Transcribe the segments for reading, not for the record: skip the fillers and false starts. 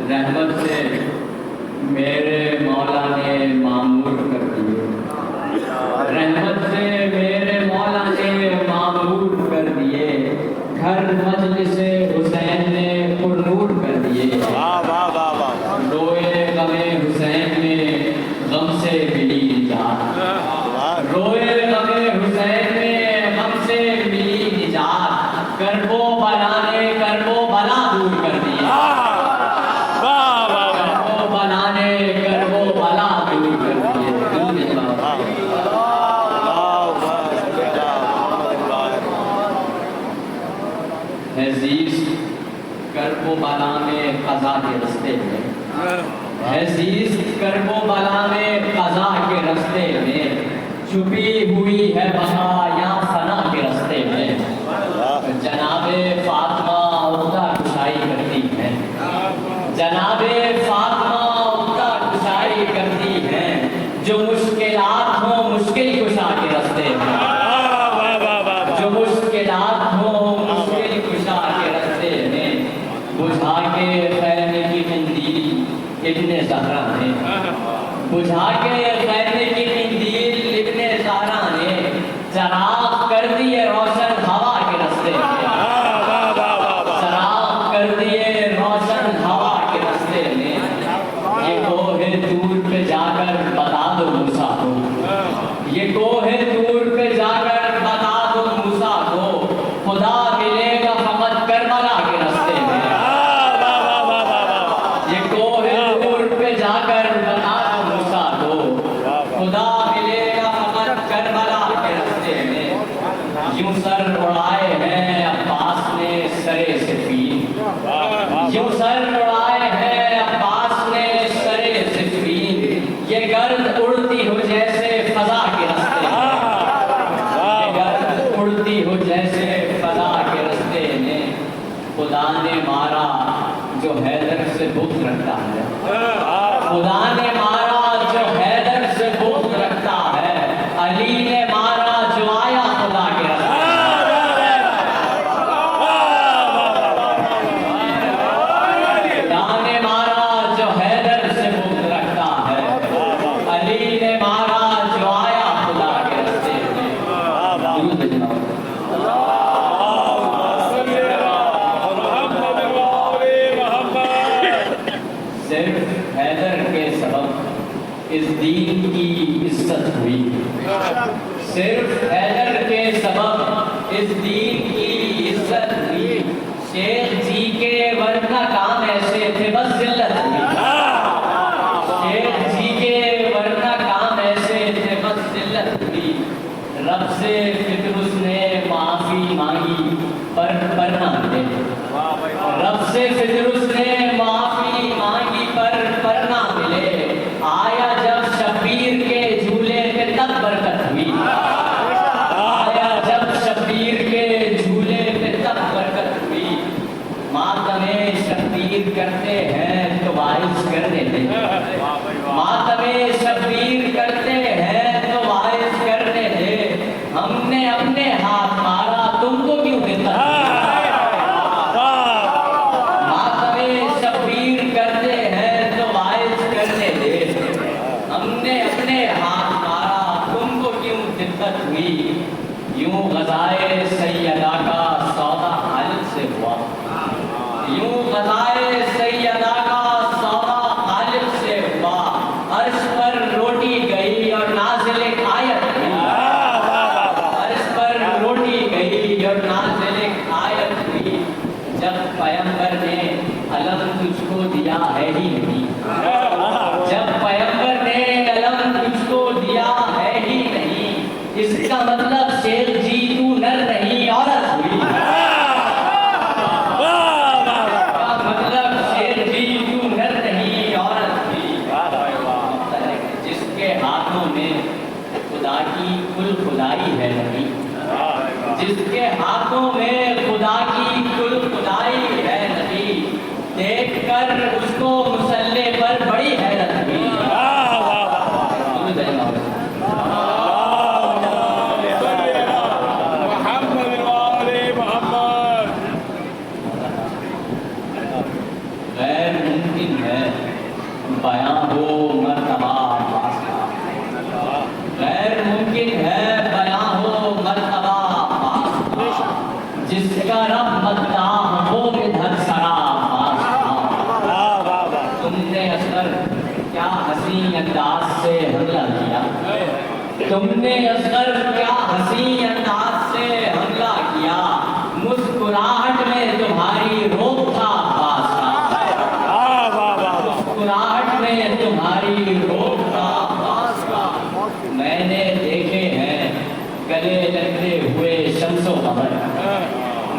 رحمت سے میرے مولا نے معمور کر دیے، رحمت سے میرے مولا نے معمور کر دیے، گھر مجلس حسین نے پرنور کر دیے۔ روئے غم حسین میں غم سے ملی نجات، روئے غم حسین میں غم سے ملی نجات، کرب و بلا نے کرب و بلا دور کر دیا، کرب و بلا میں قضا کے رستے میں، عزیز کرب و بلا میں قضا کے رستے میں، چھپی ہوئی ہے بقا یا فنا کے رستے میں، جناب فاطمہ عقدہ کشائی کرتی ہے، جناب فاطمہ عقدہ کشائی کرتی ہے، جو مشکلات ہوں مشکل کشا کے رستے میں، جو مشکلات ہوں مشکل کشا کے رستے میں، بجھا کے خیمے کی قندیل ابن زہرا نے، بجھا کے خیمے کی قندیل ابن زہرا نے، چراغ کر دیے روشن ہوا کے رستے میں، چراغ کر دیے روشن ہوا کے رستے میں، یہ کوہ طور پہ جا کر بتا دو موسیٰ کو، یہ کوہ طور پہ جا کر بتا دو موسیٰ کو، خدا ملے گا فقط کربلا کے رستے میں، یہ کوہ طور پہ جا کر بتا دو موسیٰ کو، خدا ملے گا فقط کربلا کے رستے میں، یوں سر اڑائے ہیں عباس نے سرے سفین، یوں سر اڑائے ہیں عباس نے سرے سفین، یہ گرد اڑتی ہو جیسے فضا کے رستے میں، یہ گرد اڑتی ہو جیسے فضا کے رستے میں، خدا نے مارا جو حیدر سے بغض رکھتا ہے، خدا نے مارا جو حیدر سے بغض رکھتا ہے، علی نے مارا جو آیا خدا کے رستے میں، خدا نے مارا جو حیدر سے بغض رکھتا ہے، علی نے مارا جو آیا خدا کے رستے میں۔ صرف حیدر کے سبب اس دین کی عزت ہوئی، صرف حیدر کے سبب اس دین کی عزت ہوئی، شیخ جی کے ورنہ کام ایسے تھے بس ذلت ہوئی، شیخ جی کے ورنہ کام ایسے تھے بس ذلت ہوئی، رب سے فطرس نے معافی مانگی پر نہ ملے، رب سے فطرس نے معافی مانگی پر نہ ملے، آیا جب شبیر کے جھولے پہ تب برکت ہوئی، آیا جب شبیر کے جھولے پہ تب برکت ہوئی، ماتم شبیر کرتے ہیں تو وائز کرنے دے، ماتم شبیر کرتے ہیں تو وائز کرنے دے، ہم نے اپنے ہاتھ مارا تم کو کیوں دیتا، یوں غزائے سیدہ کا سودا خالد سے ہوا، یوں غزائے سیدہ کا سودا خالد سے ہوا، عرش پر روٹی گئی اور نازل آیت ہوئی، عرش پر روٹی گئی اور نازل آیت ہوئی، جب پیغمبر نے علم تجھ کو دیا ہے ہی نہیں، جب پیغمبر نے علم تجھ کو دیا ہے ہی نہیں، اس کا مطلب شیخ جی تو نر نہیں عورت ہوئی، مطلب شیخ جی تو نر نہیں عورت ہوئی، جس کے ہاتھوں میں خدا کی کل خدائی ہے نہیں، جس کے ہاتھوں میں خدا کی کل خدائی ہے نبی، دیکھ کر اس کو مسلح پر بڑی حیرت ہوئی۔ غیر ممکن ہے بیاں ہو مرتبہ عباس کا، غیر ممکن ہے بیاں ہو مرتبہ عباس کا، جس کا رب مداح ہو ادھر سرا عباس کا۔ تم نے اصغر کیا حسین انداز سے حملہ کیا، تم نے اصغر کیا حسین انداز سے حملہ کیا، مسکراہٹ میں تمہاری روک تھا عباس کا، مسکراہٹ میں تمہاری روک تھا عباس کا۔ میں نے دیکھے ہیں گلے لگتے ہوئے شمس و قمر،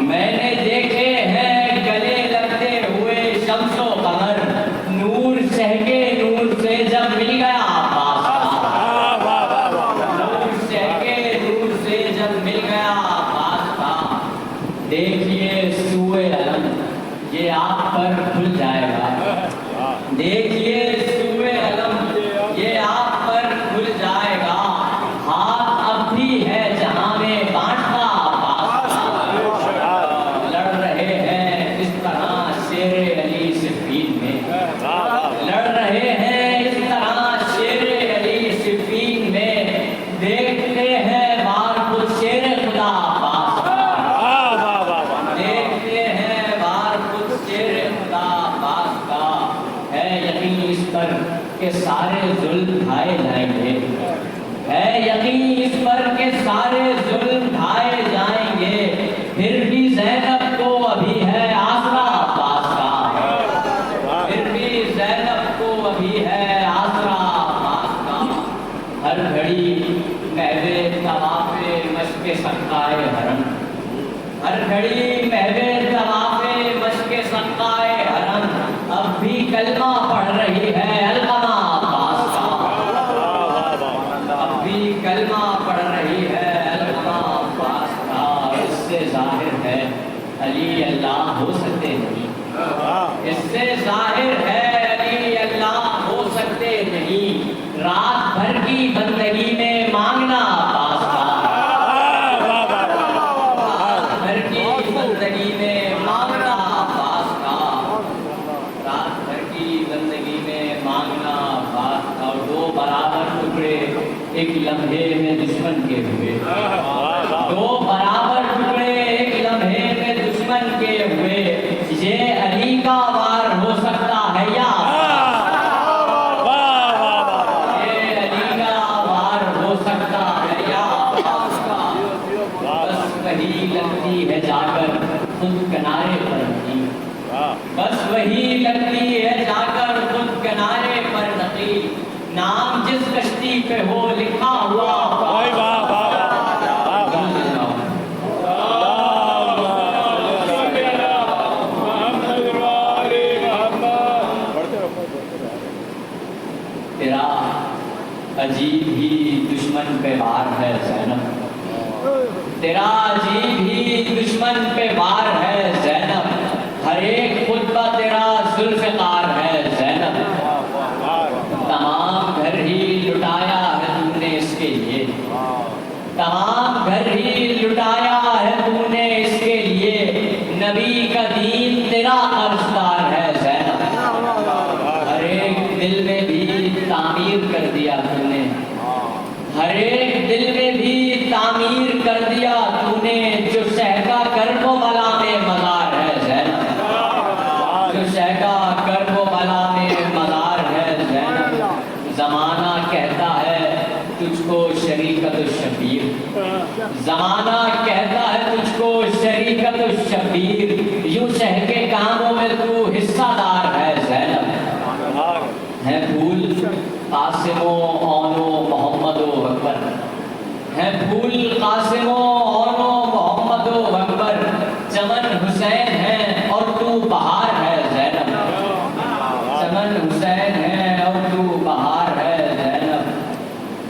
میں نے دیکھے ہیں گلے لگتے ہوئے شمس و قمر، نور شہکے نور سے جب مل گیا عباس کا، نور شہکے نور سے جب مل گیا عباس کا۔ دیکھیے سوئے علم یہ آپ پر کھل جائے گا، دیکھیے سوئے علم یہ آپ پر کھل جائے گا، ہاتھ اب بھی ہے جہاں میں بانٹتا عباس کا۔ لڑ رہے ہیں اس طرح شیر علی صفین میں، لڑ رہے ہیں اس طرح شیر علی صفین میں، دیکھتے ہیں وار خود شیر خدا عباس کا، دیکھتے ہیں وار خود شیر خدا عباس کا۔ ہے یقین اس پر کہ سارے ظلم ڈھائے جائیں گے، ہے یقین اس پر کہ سارے ظلم ڈھائے جائیں گے، پھر بھی زینب کو ابھی ہے آسرا عباس کا، پھر بھی زینب کو ابھی ہے آسرا عباس کا۔ ہر گھڑی مہوے طواف مشق سقائے حرم، ہر گھڑی مہوے طواف مشق سقائے حرم، اب بھی کلمہ پڑھ رہی ہے علقمہ عباس کا، اب بھی کلمہ پڑھ رہی ہے علقمہ عباس کا۔ اس سے ظاہر ہے علی اللہ ہو سکتے نہیں، اس سے ظاہر ہے علی اللہ ہو سکتے نہیں، رات بھر کی بندگی میں مانگنا عباس کا، رات بھر کی بندگی میں مانگنا عباس کا، رات بھر کی بندگی میں مانگنا عباس کا۔ اور دو برابر ٹکڑے ایک لمحے میں دشمن کے ہوئے، دو برابر ٹکڑے ایک لمحے میں دشمن کے ہوئے، یہ علی کا وار ہو سکتا ہے یا یہ علی کا وار ہو سکتا ہے یا عباس کا۔ بس وہی لگتی ہے جا کر خود کنارے پر نقی، بس وہی لگتی ہے جا کر خود کنارے پر نقی، نام جس کشتی پہ ہو لکھا ہوا تیرا عجیب ہی دشمن پہ وار ہے زینب، تیرا عجیب ہی دشمن پہ وار ہے زینب، ہر ایک خطبہ تیرا ذوالفقار ہے زینب، تمام گھر ہی لٹایا ہے تم نے اس کے لیے، تمام گھر ہی لٹایا ہے تم نے اس کے لیے، نبی کا دین تیرا قرضدار ہے زینب، ہر ایک دل میں بھی تعمیر کر دیا تم نے، ہر ایک دل میں بھی تعمیر کر دیا تم نے، جو شہکا کرب و بلا میں مزار ہے زینب، جو شہکا کرب و بلا میں مزار ہے زینب۔ زمانہ کہتا ہے تجھ کو شریکت الشبیر، زمانہ کہتا ہے تجھ کو شریکت الشبیر، یوں شہ کے کاموں میں تو حصہ دار ہے زینب، ہے پھول قاسم و اون و محمد و اکبر، ہے پھول قاسم و اون و محمد و اکبر، چمن حسین ہے اور تو بہار ہے زینب، چمن حسین ہے اور تو بہار ہے زینب۔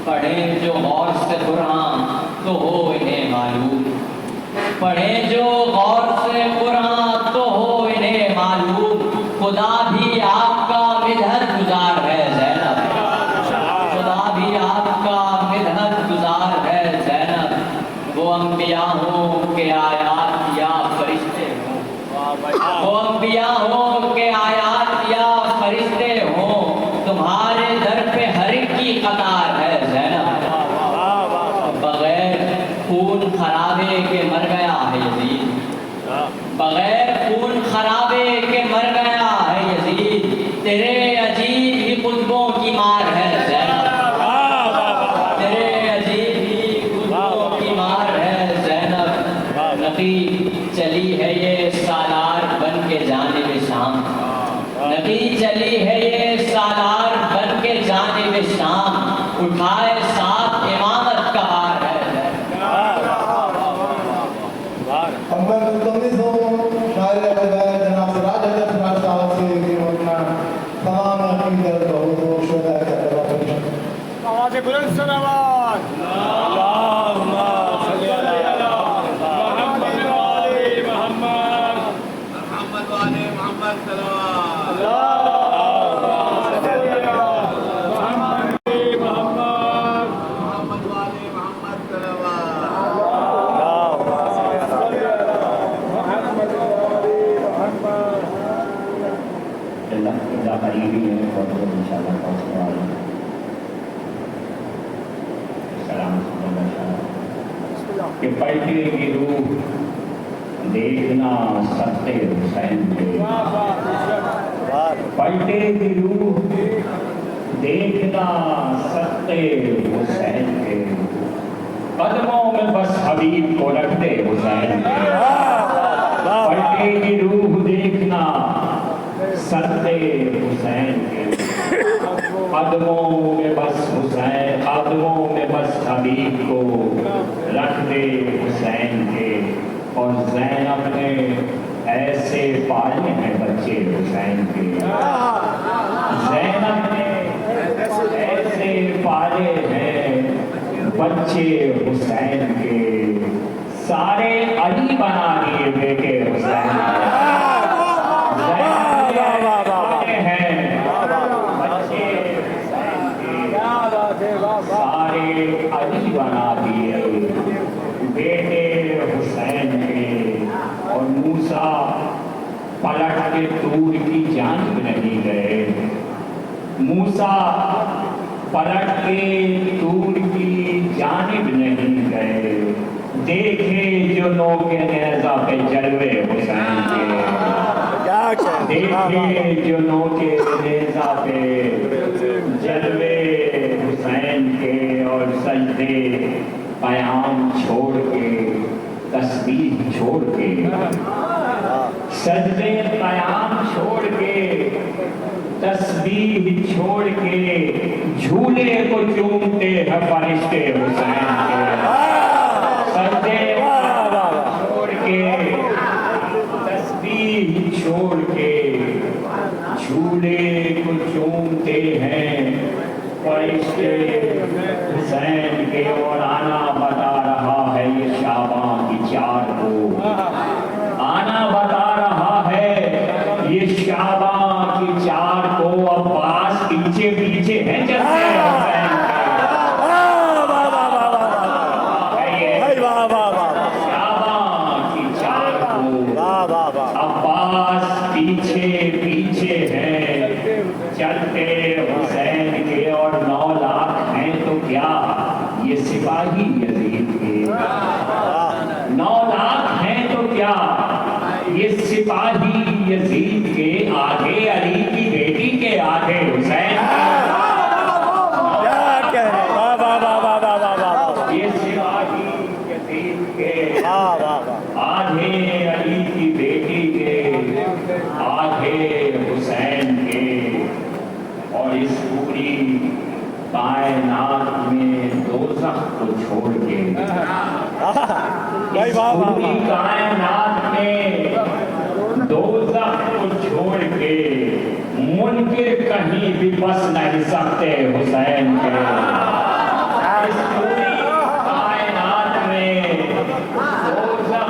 پڑھیں جو غور سے قرآن تو ہو انہیں معلوم، پڑھیں جو غور سے قرآن تو ہو انہیں معلوم خدا بھی آپ کا مدحت گزار ہے زینب خدا بھی آپ کا مدحت گزار ہے زینب وہ انبیاء ہوں کہ آیات یا فرشتے ہوں وہ انبیاء ہوں کہ آیات یا فرشتے ہوں تمہارے در پہ ہر ایک کی قطار ہے زینب بغیر خون خرابے کے مر گیا ہے یزید بغیر خون خرابے کے مر گیا ہے یزید تیرے عجیب ہی قطبوں کی مار ہے زینب تیرے عجیب ہی قطبوں کی مار ہے زینب نقی چلی ہے یہ سالار بن کے جانب شام نقی چلی ہے یہ سالار بن کے جانب شام اٹھائے ساتھ امامت کا بار ہے شاعر جناب سراج احمد سراج صاحب سے تمام عقیدت بہت شہداء کربلا آواز بلند سلامات اللہم صلی علی محمد وآل محمد محمد وآل محمد صلوات اللہم صلی علی محمد محمد محمد وآل محمد صلوات اللہ خدا قریبی ہے بہت بہت انشاءاللہ پہنچنے والا ہے السلام علیکم کہ پلٹے کی روح دیکھنا ستے حسین کے پلٹے کی روح دیکھنا ستے حسین کے قدموں میں بس حبیب کو رکھتے حسین کے پلٹے کی روح دیکھنا ستے حسین کے قدموں میں بس حسین قدموں میں بس حبیب کو رکھ دے حسین کے اور زینب نے ایسے پالے ہیں بچے حسین کے زینب نے ایسے پالے ہیں بچے حسین کے سارے علی بنا دیے بیٹے حسین کے سارے علی بنا دیے بیٹے حسین کے اور موسیٰ پلٹ کے طور کی جانب نہیں گئے موسیٰ پلٹ کے طور کی جانب نہیں گئے دیکھے جو نوک نیزہ پہ جلوے حسین کے دیکھے جو نوک نیزہ پہ جلوے حسین کے اور سجدے قیام چھوڑ کے تسبیح چھوڑ کے سجدے قیام چھوڑ کے تسبیح چھوڑ کے جھولے کو چومتے ہیں فرشتے حسین کے سجدے چھوڑ کے تسبیح چھوڑ کے جھولے کو چومتے ہیں فرشتے حسین کے اور آنا بتا رہا ہے یہ شعبان کی 4 کو آنا بتا رہا ہے یہ شعبان کی 4 کو عباس پیچھے پیچھے ہیں چلتے حسین شعبان کی 4 کو عباس پیچھے پیچھے ہیں چلتے حسین کے اور 9 لاکھ ہیں تو کیا یہ سپاہی یزید کے 9 لاکھ ہیں تو کیا یہ سپاہی یزید کے آگے علی کی بیٹی کے آگے حسین یہ سپاہی یزید کے آگے علی کی بیٹی کے آگے حسین کے اور اس پوری کائنات میں دوزخ کو چھوڑ کے اس پوری کائنات میں دوزخ کو چھوڑ کے منکر کہیں بھی بس نہیں سکتے حسین کے اس پوری کائنات میں دوزخ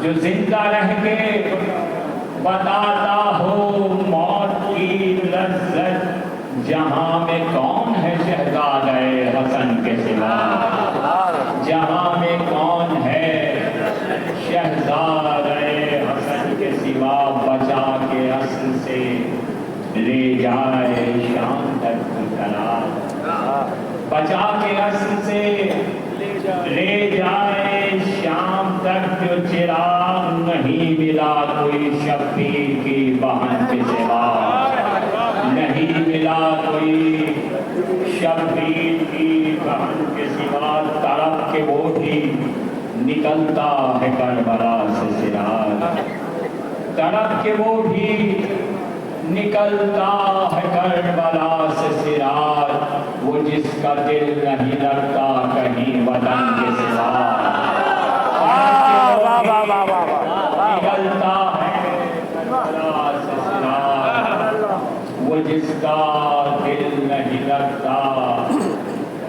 جو زندہ رہ کے بتاتا ہو موت کی لذت، جہاں میں کون ہے شہزادہ حسن کے سوا، جہاں میں کون ہے شہزادہ حسن کے سوا، بچا کے اصل سے لے جائے شام تک قرار، بچا کے اصل سے لے جائے شام تک، جو چراغ نہیں ملا کوئی شبیر کی بہن کے سوا، نہیں ملا کوئی شبیر کی بہن کے سوا، تڑپ کے وہ بھی نکلتا ہے کربلا سے سراج، تڑپ کے وہ بھی نکلتا ہے کربلا سے سراج، وہ جس کا دل نہیں لگتا کہیں وطن کے سوا، نکلتا ہے کربلا سے سراج، وہ جس کا دل نہیں لگتا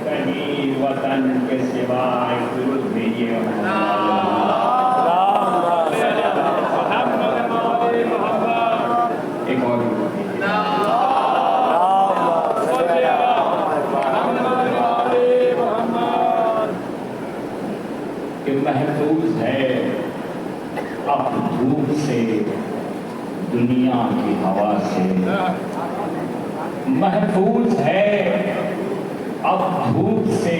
کہیں وطن کے سوا۔ درود بھیجیے ایک اور کہ محفوظ ہے اب دھوپ سے دنیا کی ہوا سے، محفوظ ہے اب دھوپ سے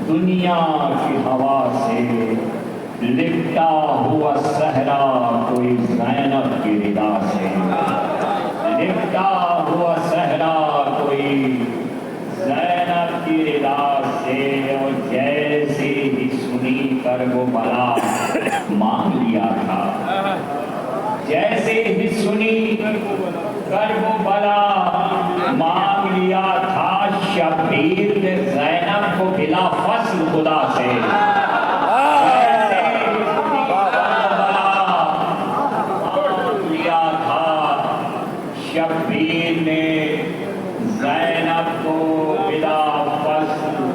دنیا کی ہوا سے، لپٹا ہوا صحرا کوئی زینب کی ردا سے، لپٹا ہوا صحرا کوئی زینب کی ردا سے، اور جیسے ہی سنی کر وہ بلا مانگ لیا تھا، جیسے ہی سنی کر وہ بلا مانگ لیا تھا، شبیر نے زینب کو بلا فصل خدا سے، شبیر نے زینب کو بلا فصل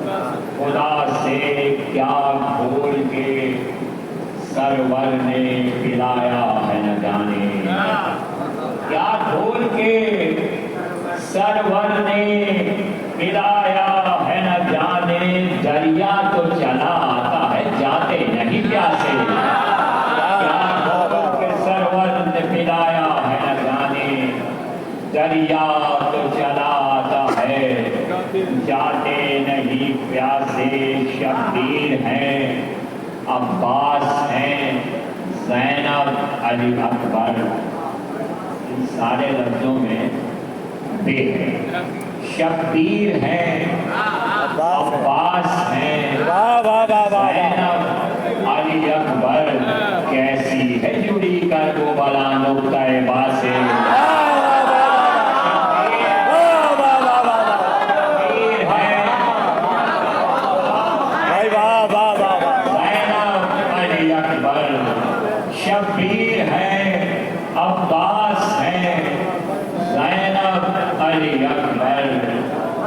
خدا سے، کیا کھول کے سرور نے پلایا ہے نہ جانے، کیا کھول کے سرور نے پلایا ہے نہ جانے، دریا تو چلا آتا ہے جاتے نہیں پیاسے، کیا کھول کے سرور نے پلایا ہے نہ جانے، دریا تو چلا آتا ہے جاتے نہیں پیاسے، شبیر ہیں عباس ہیں زینب علی اکبر، ان سارے لفظوں میں بے ہے، شبیر ہیں عباس ہیں زینب علی اکبر، کیسی ہے جڑی کر وہ بلا نقطہ با سے، شبیر ہیں عباس ہیں زینب علی اکبر،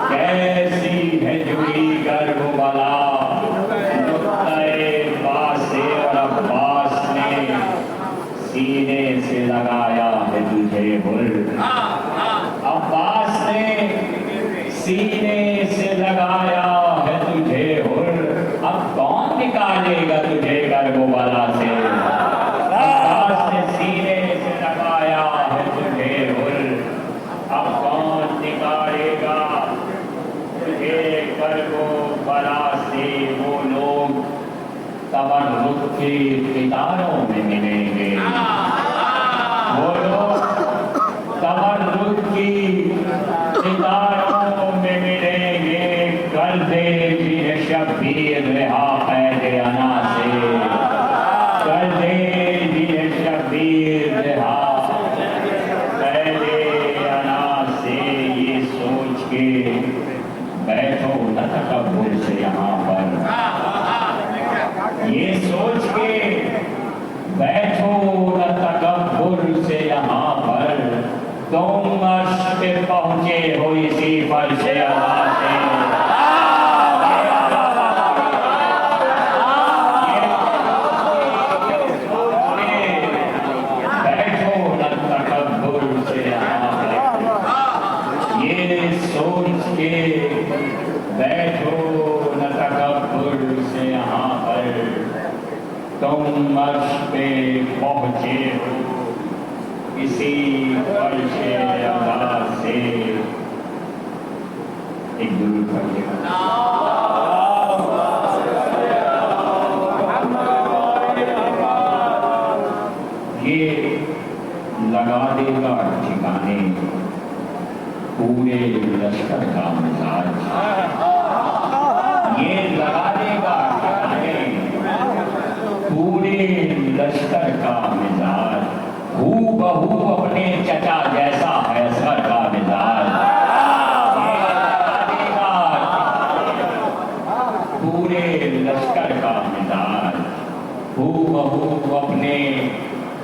کیسی ہے جڑی گر وہ بلا نقطۂ با سے، اور عباس نے سینے سے لگایا ہے تجھے بر، عباس نے سینے سے لگایا ہے تجھے ہر، اب کون نکالے گا تجھے گر وہ بلا سے، عباس نے سینے سے لگایا ہے تجھے ہر، اب کون نکالے گا تجھے گر وہ بلا سے، وہ لوگ تبرک کی قطاروں میں ملیں گے، وہ لوگ تبرک کی قطاروں میں ملیں گے، کر دے جنہیں شبیر رہا قید انا سے، کر دے جنہیں شبیر رہا قید انا سے، یہ سوچ کے بیٹھو نہ تکبر سے یہاں پر، یہ سوچ کے بیٹھو نہ تکبر سے یہاں پر، تم عرش پہ پہنچے ہو اسی فرش اعلیٰ سے، بیٹھو نہ تکبر سے یہاں پر، تم عرش پہ پہنچے ہو کسی فرش اعلیٰ سے۔ ایک درود پڑھیے گا۔ یہ لگا دے گا ٹھکانے پورے لشکر کا مزاج، یہ لگا دے گا ٹھکانے پورے لشکر کا مزاج، ہو بہو اپنے چچا جیسا ہے اصغر کا مزاج، یہ لگا دے گا پورے لشکر کا مزاج، ہو بہو اپنے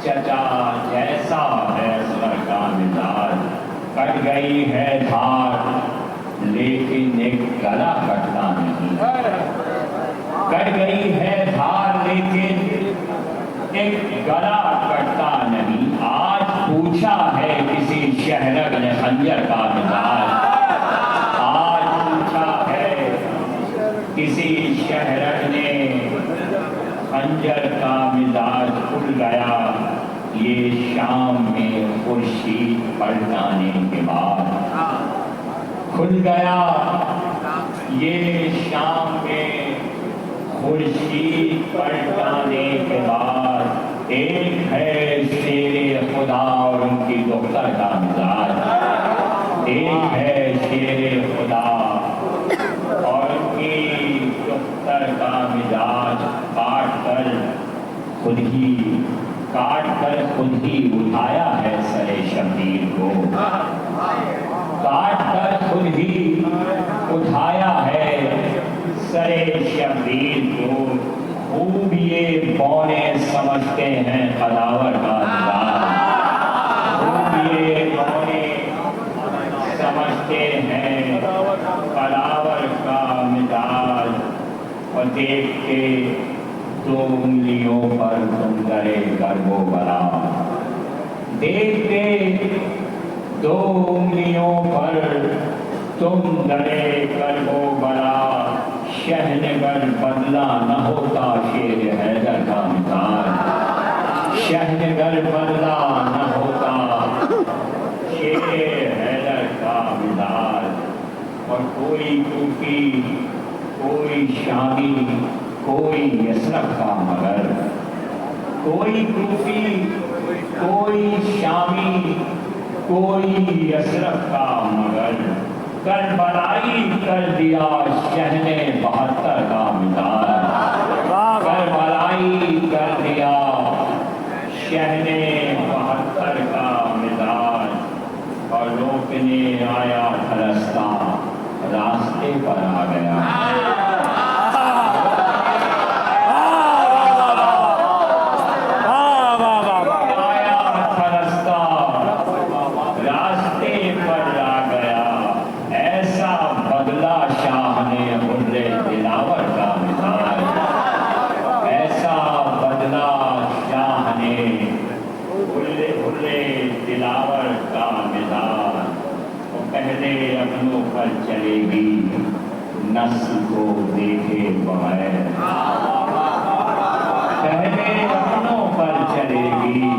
چچا جیسا ہے اصغر کا مزاج، کٹ گئی ہے دھار لیکن ایک گلا کٹتا نہیں، کٹ گئی ہے دھار لیکن ایک گلا کٹتا نہیں، آج پوچھا ہے کسی شہرگ نے خنجر کا مزاج، آج پوچھا ہے کسی شہرگ نے خنجر کا مزاج، کھل گیا یہ شام میں خورشید پلٹانے کے بعد، کھل گیا یہ شام میں خورشید پلٹانے کے بعد، ایک ہے شیر خدا اور ان کی دختر کا مزاج، ایک ہے شیر خدا اور ان کی دختر کا مزاج، کاٹ کر خود ہی اٹھایا ہے سر شبیر کو، کاٹ کر خود ہی اٹھایا ہے سر شبیر کو، خوب یہ بونے سمجھتے ہیں قداور کا مزاج، خوب یہ بونے سمجھتے ہیں قداور کا مزاج، اور دیکھ کے دو انگلیوں پر تم ڈرے گرب و بلا، دیکھتے دو انگلیوں پر تم ڈرے گرب و بلا، شہنگر بدلا نہ ہوتا شیر حیدر کا مزاج، شہنگر بدلا نہ ہوتا شیر حیدر کا مزاج، اور کوئی کوفی کوئی شامی کوئی یسرف کا مگر، کوئی کوفی کوئی شامی کوئی یسرف کا مگر، کربلائی کر دیا شہن 72 کا مزاج، کربلائی کر دیا شہن 72 کا مزاج، اور روکنے آیا پھرستا راستے پر آ گیا، دلاور کا مزاج، پہلے اپنوں پر چلے گی نسل کو دیکھے بغیر، پہلے اپنوں پر چلے گی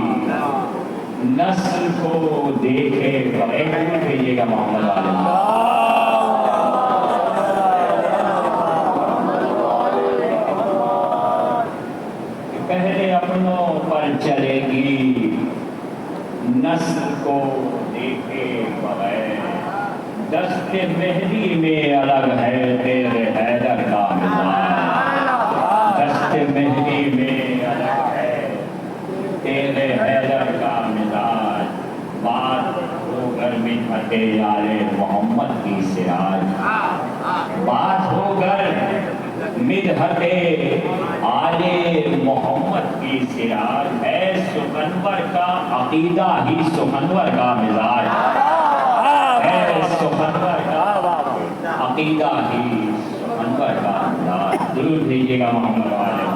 نسل کو دیکھے بغیر، بھیجیے گا محمد عالم، پہلے اپنوں پر چلے گی نسل کو دیکھے بغیر، دست مہدی میں الگ ہے تیرے حیدر کا مزاج، دست مہدی میں الگ ہے تیرے حیدر کا مزاج، بات ہو کر مدحت آل محمد کی سراج، بات ہو کر مدحت آل محمد کی سراج، ہے سخنور کا عقیدہ ہی سخنور کا مزاج، ہے سخنور کا عقیدہ ہی سخنور کا مزاج، درود دیجیے گا محمد والے۔